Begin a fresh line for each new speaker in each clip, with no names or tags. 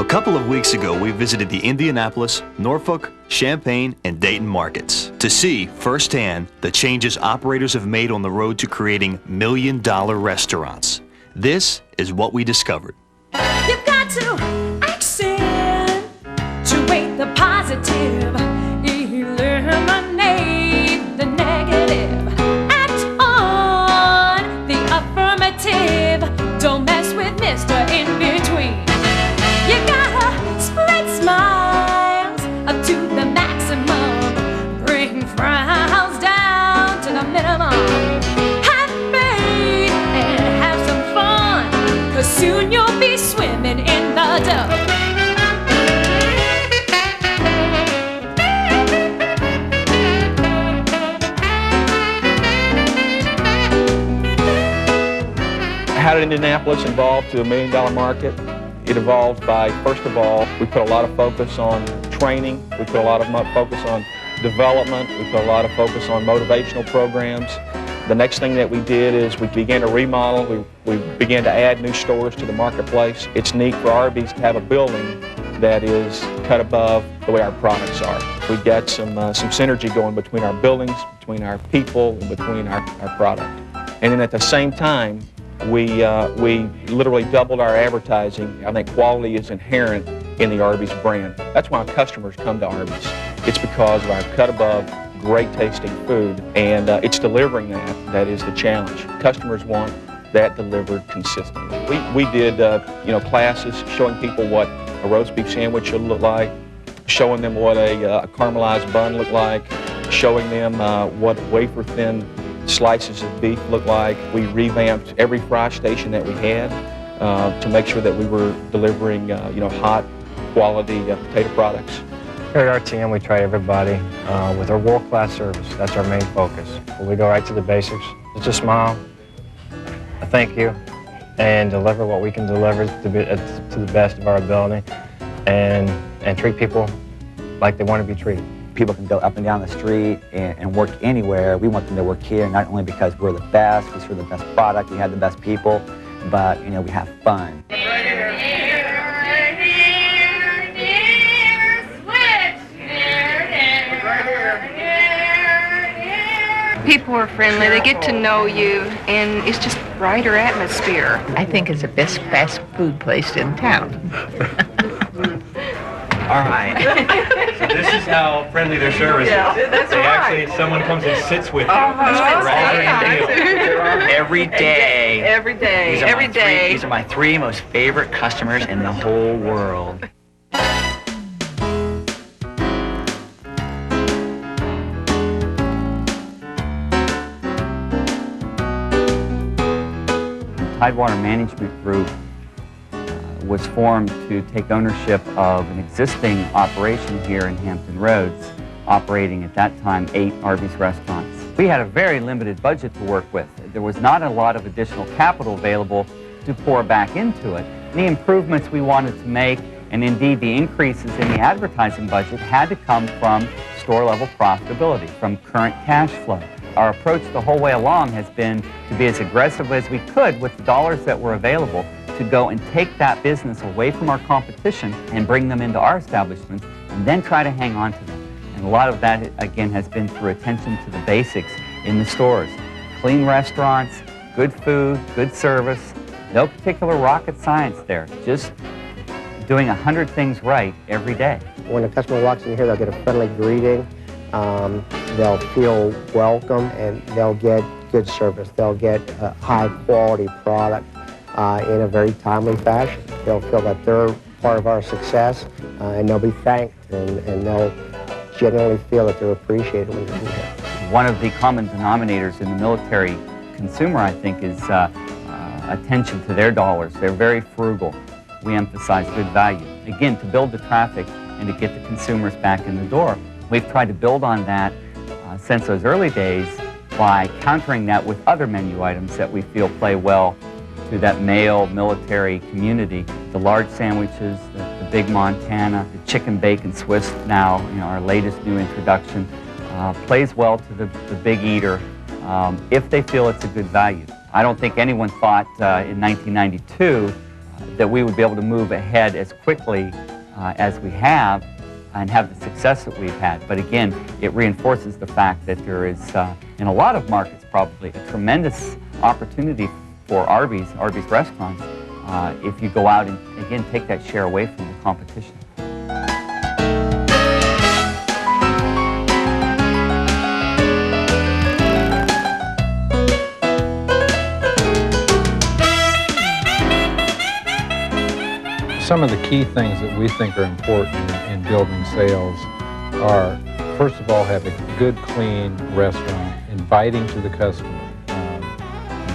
A couple of weeks ago, we visited the Indianapolis, Norfolk, Champaign, and Dayton markets to see firsthand the changes operators have made on the road to creating million-dollar restaurants. This is what we discovered.
You've got to accentuate the positive, eliminate the negative, act on the affirmative, don't mess with Mr. In-Between. You gotta spread smiles up to the maximum, bring frowns down to the minimum. Have faith and have some fun, 'cause soon you'll be swimming in the dough.
How did Indianapolis evolve to a million-dollar market? It evolved by, first of all, we put a lot of focus on training. We put a lot of focus on development. We put a lot of focus on motivational programs. The next thing that we did is we began to remodel. We began to add new stores to the marketplace. It's neat for Arby's to have a building that is cut above the way our products are. We've got some synergy going between our buildings, between our people, and between our product. And then at the same time, we literally doubled our advertising. I think quality is inherent in the Arby's brand. That's why customers come to Arby's. It's because of our cut above, great tasting food, and it's delivering that. That is the challenge. Customers want that delivered consistently. We did classes showing people what a roast beef sandwich should look like, showing them what a caramelized bun looked like, showing them what wafer thin slices of beef look like. We revamped every fry station that we had to make sure that we were delivering hot quality potato products.
Here at RTM, we try everybody with our world-class service. That's our main focus. We go right to the basics. It's a smile, a thank you, and deliver what we can deliver to the best of our ability, and treat people like they want to be treated.
People can go up and down the street and work anywhere. We want them to work here, not only because we're the best, because we're the best product, we have the best people, but we have fun.
People are friendly, they get to know you, and it's just brighter atmosphere.
I think it's the best fast food place in town.
All right. So this is how friendly their service is.
That's right.
Actually, someone comes and sits with you.
Every day.
Every day. Every day.
These are my three most favorite customers in the whole world.
Tidewater Management Group was formed to take ownership of an existing operation here in Hampton Roads, operating at that time 8 Arby's restaurants. We had a very limited budget to work with. There was not a lot of additional capital available to pour back into it. The improvements we wanted to make, and indeed the increases in the advertising budget, had to come from store-level profitability, from current cash flow. Our approach the whole way along has been to be as aggressive as we could with the dollars that were available to go and take that business away from our competition and bring them into our establishments and then try to hang on to them. And a lot of that, again, has been through attention to the basics in the stores. Clean restaurants, good food, good service, no particular rocket science there, just doing 100 things right every day.
When a customer walks in here, they'll get a friendly greeting. They'll feel welcome, and they'll get good service. They'll get a high-quality product in a very timely fashion. They'll feel that they're part of our success, and they'll be thanked, and they'll genuinely feel that they're appreciated when they're here.
One of the common denominators in the military consumer, I think, is attention to their dollars. They're very frugal. We emphasize good value. Again, to build the traffic and to get the consumers back in the door. We've tried to build on that since those early days by countering that with other menu items that we feel play well to that male military community. The large sandwiches, the Big Montana, the chicken bacon Swiss now, our latest new introduction, plays well to the big eater if they feel it's a good value. I don't think anyone thought in 1992 that we would be able to move ahead as quickly as we have and have the success that we've had. But again, it reinforces the fact that there is, in a lot of markets probably, a tremendous opportunity for Arby's restaurants if you go out and, again, take that share away from the competition.
Some of the key things that we think are important in building sales are, first of all, have a good, clean restaurant, inviting to the customer.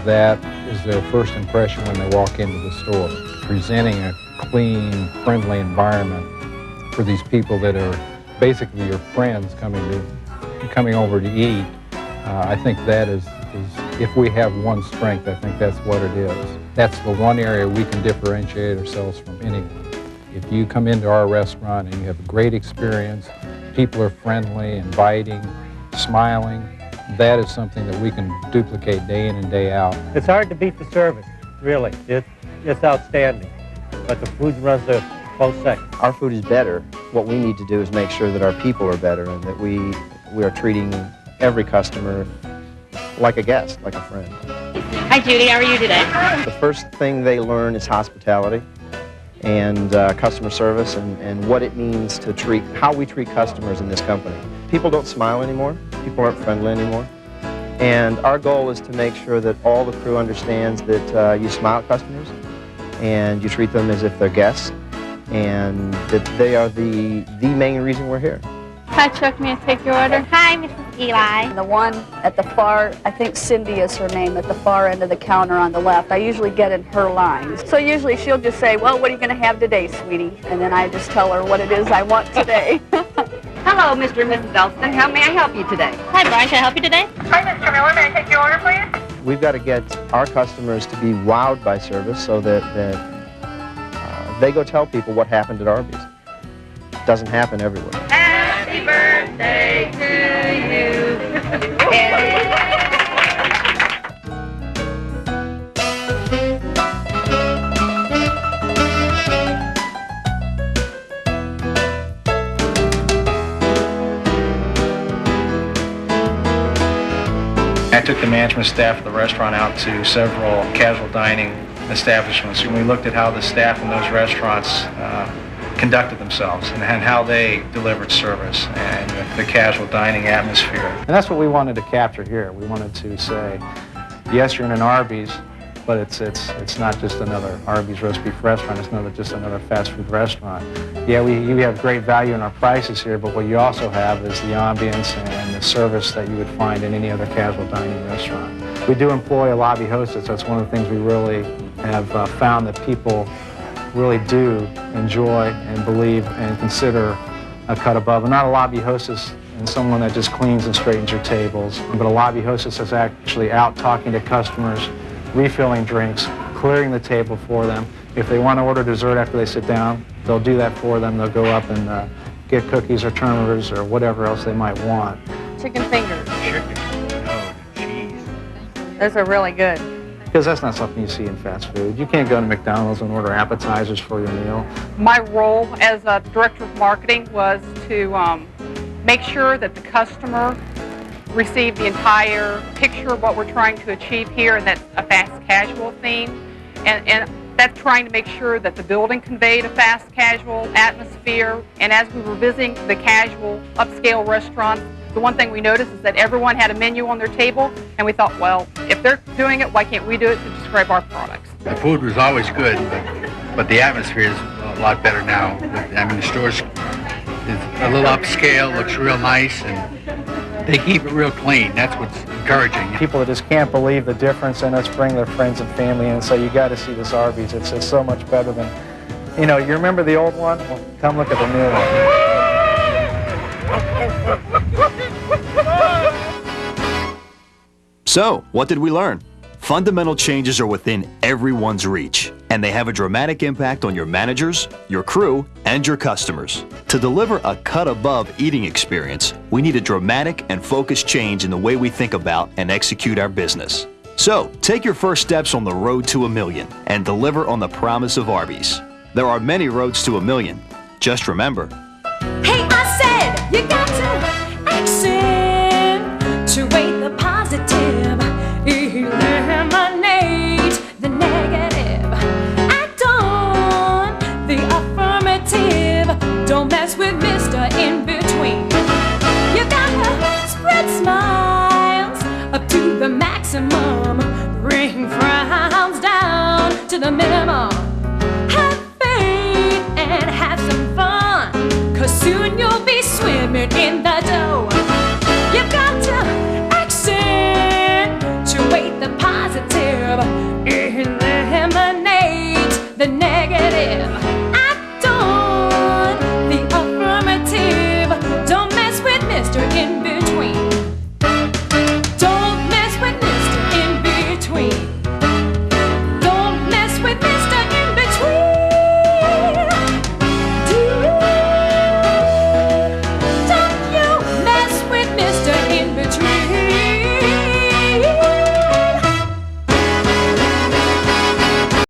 That is their first impression when they walk into the store. Presenting a clean, friendly environment for these people that are basically your friends coming over to eat. I think that is, if we have one strength, I think that's what it is. That's the one area we can differentiate ourselves from anyone. If you come into our restaurant and you have a great experience, people are friendly, inviting, smiling, that is something that we can duplicate day in and day out.
It's hard to beat the service, really. It's outstanding, but the food runs a close second.
Our food is better. What we need to do is make sure that our people are better and that we are treating every customer like a guest, like a friend.
Hi, Judy. How are you today?
The first thing they learn is hospitality and customer service and what it means to how we treat customers in this company. People don't smile anymore. People aren't friendly anymore. And our goal is to make sure that all the crew understands that you smile at customers and you treat them as if they're guests and that they are the main reason we're here.
Hi, Chuck. May I take your order? Hi, Mrs. Eli.
The one at the far, I think Cindy is her name, at the far end of the counter on the left. I usually get in her line. So usually she'll just say, well, what are you going to have today, sweetie? And then I just tell her what it is I want today.
Hello, Mr. and Mrs. Elston. How may I help you today?
Hi, Brian. Can I help you today?
Hi, Mr. Miller. May I take your order, please?
We've got to get our customers to be wowed by service so that they go tell people what happened at Arby's. It doesn't happen everywhere.
Happy birthday to you.
I took the management staff of the restaurant out to several casual dining establishments, and we looked at how the staff in those restaurants conducted themselves and how they delivered service and the casual dining atmosphere.
And that's what we wanted to capture here. We wanted to say, yes, you're in an Arby's, but it's not just another Arby's roast beef restaurant. It's not just another fast food restaurant. Yeah, we have great value in our prices here, but what you also have is the ambience and the service that you would find in any other casual dining restaurant. We do employ a lobby hostess. That's one of the things we really have found that people really do enjoy and believe and consider a cut above. And not a lobby hostess and someone that just cleans and straightens your tables, but a lobby hostess that's actually out talking to customers, refilling drinks, clearing the table for them. If they want to order dessert after they sit down, they'll do that for them. They'll go up and get cookies or turnovers or whatever else they might want.
Chicken fingers.
Chicken. Oh, jeez.
Those are really good.
Because that's not something you see in fast food. You can't go to McDonald's and order appetizers for your meal.
My role as a director of marketing was to make sure that the customer received the entire picture of what we're trying to achieve here, and that's a fast casual theme. And that's trying to make sure that the building conveyed a fast casual atmosphere. And as we were visiting the casual upscale restaurants, the one thing we noticed is that everyone had a menu on their table, and we thought, well, if they're doing it, why can't we do it to describe our products?
The food was always good, but the atmosphere is a lot better now. I mean, the store's a little upscale, looks real nice, and they keep it real clean. That's what's encouraging.
People that just can't believe the difference in us bring their friends and family in and say, you got to see this Arby's. It's so much better than, you know, you remember the old one? Well, come look at the new one.
So, what did we learn? Fundamental changes are within everyone's reach, and they have a dramatic impact on your managers, your crew, and your customers. To deliver a cut-above eating experience, we need a dramatic and focused change in the way we think about and execute our business. So, take your first steps on the road to $1 million and deliver on the promise of Arby's. There are many roads to $1 million. Just remember,
Hey, I said you got to excel.